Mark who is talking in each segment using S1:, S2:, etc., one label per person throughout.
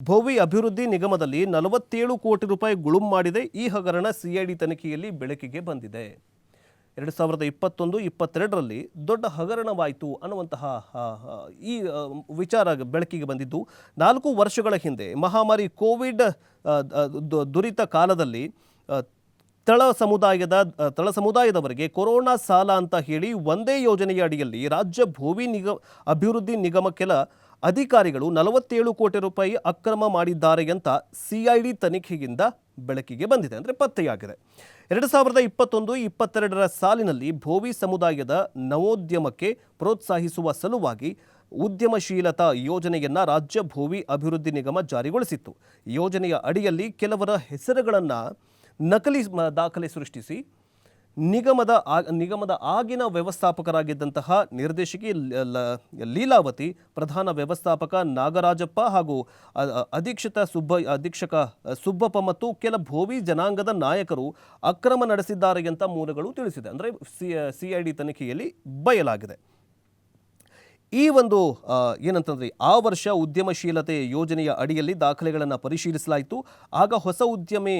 S1: ಭೋವಿ ಅಭಿವೃದ್ಧಿ ನಿಗಮದಲ್ಲಿ 47 ಕೋಟಿ ರೂಪಾಯಿ ಗುಳುಂ ಮಾಡಿದೆ. ಈ ಹಗರಣ ಸಿಐಡಿ ತನಿಖೆಯಲ್ಲಿ ಬೆಳಕಿಗೆ ಬಂದಿದೆ. 2021-22ರಲ್ಲಿ ದೊಡ್ಡ ಹಗರಣವಾಯಿತು ಅನ್ನುವಂತಹ ಈ ವಿಚಾರ ಬೆಳಕಿಗೆ ಬಂದಿದ್ದು 4 ವರ್ಷಗಳ ಹಿಂದೆ ಮಹಾಮಾರಿ ಕೋವಿಡ್ ದುರಿತ ಕಾಲದಲ್ಲಿ ತಳ ಸಮುದಾಯದವರಿಗೆ ಕೊರೋನಾ ಸಾಲ ಅಂತ ಹೇಳಿ ಒಂದೇ ಯೋಜನೆಯ ಅಡಿಯಲ್ಲಿ ರಾಜ್ಯ ಭೋವಿ ಅಭಿವೃದ್ಧಿ ನಿಗಮ ಕೆಲ ಅಧಿಕಾರಿಗಳು 47 ಕೋಟಿ ರೂಪಾಯಿ ಅಕ್ರಮ ಮಾಡಿದ್ದಾರೆ ಅಂತ ಸಿಐಡಿ ತನಿಖೆಯಿಂದ ಬೆಳಕಿಗೆ ಬಂದಿದೆ, ಅಂದರೆ ಪತ್ತೆಯಾಗಿದೆ. 2021-22ರ ಸಾಲಿನಲ್ಲಿ ಭೋವಿ ಸಮುದಾಯದ ನವೋದ್ಯಮಕ್ಕೆ ಪ್ರೋತ್ಸಾಹಿಸುವ ಸಲುವಾಗಿ ಉದ್ಯಮಶೀಲತಾ ಯೋಜನೆಯನ್ನು ರಾಜ್ಯ ಭೋವಿ ಅಭಿವೃದ್ಧಿ ನಿಗಮ ಜಾರಿಗೊಳಿಸಿತ್ತು. ಯೋಜನೆಯ ಅಡಿಯಲ್ಲಿ ಕೆಲವರ ಹೆಸರುಗಳನ್ನು ನಕಲಿ ದಾಖಲೆ ಸೃಷ್ಟಿಸಿ ನಿಗಮದ ಆಗಿನ ವ್ಯವಸ್ಥಾಪಕರಾಗಿದ್ದಂತಹ ನಿರ್ದೇಶಕಿ ಲೀಲಾವತಿ, ಪ್ರಧಾನ ವ್ಯವಸ್ಥಾಪಕ ನಾಗರಾಜಪ್ಪ ಹಾಗೂ ಅಧೀಕ್ಷಕ ಸುಬ್ಬಪ್ಪ ಮತ್ತು ಕೆಲ ಭೋವಿ ಜನಾಂಗದ ನಾಯಕರು ಅಕ್ರಮ ನಡೆಸಿದ್ದಾರೆ ಅಂತ ಮೂಲಗಳು ತಿಳಿಸಿದೆ. ಅಂದರೆ ಸಿಐಡಿ ತನಿಖೆಯಲ್ಲಿ ಬಯಲಾಗಿದೆ. ಈ ಒಂದು ಏನಂತಂದರೆ ಆ ವರ್ಷ ಉದ್ಯಮಶೀಲತೆ ಯೋಜನೆಯ ಅಡಿಯಲ್ಲಿ ದಾಖಲೆಗಳನ್ನು ಪರಿಶೀಲಿಸಲಾಯಿತು. ಆಗ ಹೊಸ ಉದ್ಯಮಿ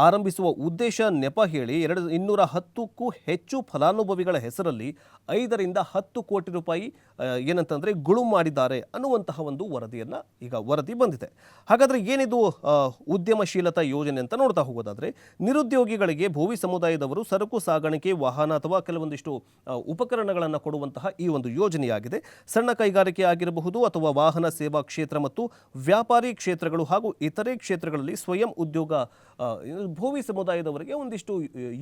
S1: ಆರಂಭಿಸುವ ಉದ್ದೇಶ ನೆಪ ಹೇಳಿ 210ಕ್ಕೂ ಹೆಚ್ಚು ಫಲಾನುಭವಿಗಳ ಹೆಸರಲ್ಲಿ 5ರಿಂದ 10 ಕೋಟಿ ರೂಪಾಯಿ ಏನಂತಂದರೆ ಗುಳುಂ ಮಾಡಿದ್ದಾರೆ ಅನ್ನುವಂತಹ ಒಂದು ವರದಿ ಬಂದಿದೆ. ಹಾಗಾದರೆ ಏನಿದು ಉದ್ಯಮಶೀಲತಾ ಯೋಜನೆ ಅಂತ ನೋಡ್ತಾ ಹೋಗೋದಾದರೆ, ನಿರುದ್ಯೋಗಿಗಳಿಗೆ ಭೋವಿ ಸಮುದಾಯದವರು ಸರಕು ಸಾಗಾಣಿಕೆ ವಾಹನ ಅಥವಾ ಕೆಲವೊಂದಿಷ್ಟು ಉಪಕರಣಗಳನ್ನು ಕೊಡುವಂತಹ ಈ ಒಂದು ಯೋಜನೆಯಾಗಿದೆ. ಸಣ್ಣ ಕೈಗಾರಿಕೆ ಆಗಿರಬಹುದು ಅಥವಾ ವಾಹನ ಸೇವಾ ಕ್ಷೇತ್ರ ಮತ್ತು ವ್ಯಾಪಾರಿ ಕ್ಷೇತ್ರಗಳು ಹಾಗೂ ಇತರೆ ಕ್ಷೇತ್ರಗಳಲ್ಲಿ ಸ್ವಯಂ ಉದ್ಯೋಗ ಭೋವಿ ಸಮುದಾಯದವರಿಗೆ ಒಂದಿಷ್ಟು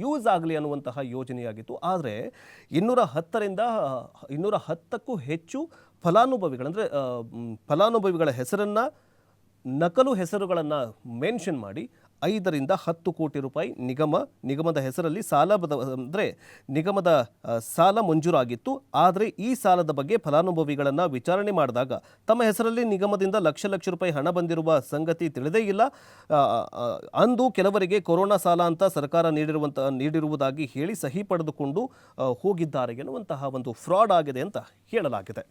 S1: ಯೂಸ್ ಆಗಲಿ ಅನ್ನುವಂತಹ ಯೋಜನೆಯಾಗಿತ್ತು. ಆದರೆ 210ಕ್ಕೂ ಹೆಚ್ಚು ಫಲಾನುಭವಿಗಳ ಹೆಸರನ್ನು ನಕಲು ಹೆಸರುಗಳನ್ನು ಮೆನ್ಷನ್ ಮಾಡಿ 5ರಿಂದ 10 ಕೋಟಿ ರೂಪಾಯಿ ನಿಗಮದ ಹೆಸರಲ್ಲಿ ನಿಗಮದ ಸಾಲ ಮಂಜೂರಾಗಿತ್ತು. ಆದರೆ ಈ ಸಾಲದ ಬಗ್ಗೆ ಫಲಾನುಭವಿಗಳನ್ನು ವಿಚಾರಣೆ ಮಾಡಿದಾಗ ತಮ್ಮ ಹೆಸರಲ್ಲಿ ನಿಗಮದಿಂದ ಲಕ್ಷ ರೂಪಾಯಿ ಹಣ ಬಂದಿರುವ ಸಂಗತಿ ತಿಳಿದೇ ಇಲ್ಲ. ಅಂದು ಕೆಲವರಿಗೆ ಕೊರೋನಾ ಸಾಲ ಅಂತ ಸರ್ಕಾರ ನೀಡಿರುವುದಾಗಿ ಹೇಳಿ ಸಹಿ ಪಡೆದುಕೊಂಡು ಹೋಗಿದ್ದಾರೆ ಎನ್ನುವಂತಹ ಒಂದು ಫ್ರಾಡ್ ಆಗಿದೆ ಅಂತ ಹೇಳಲಾಗಿದೆ.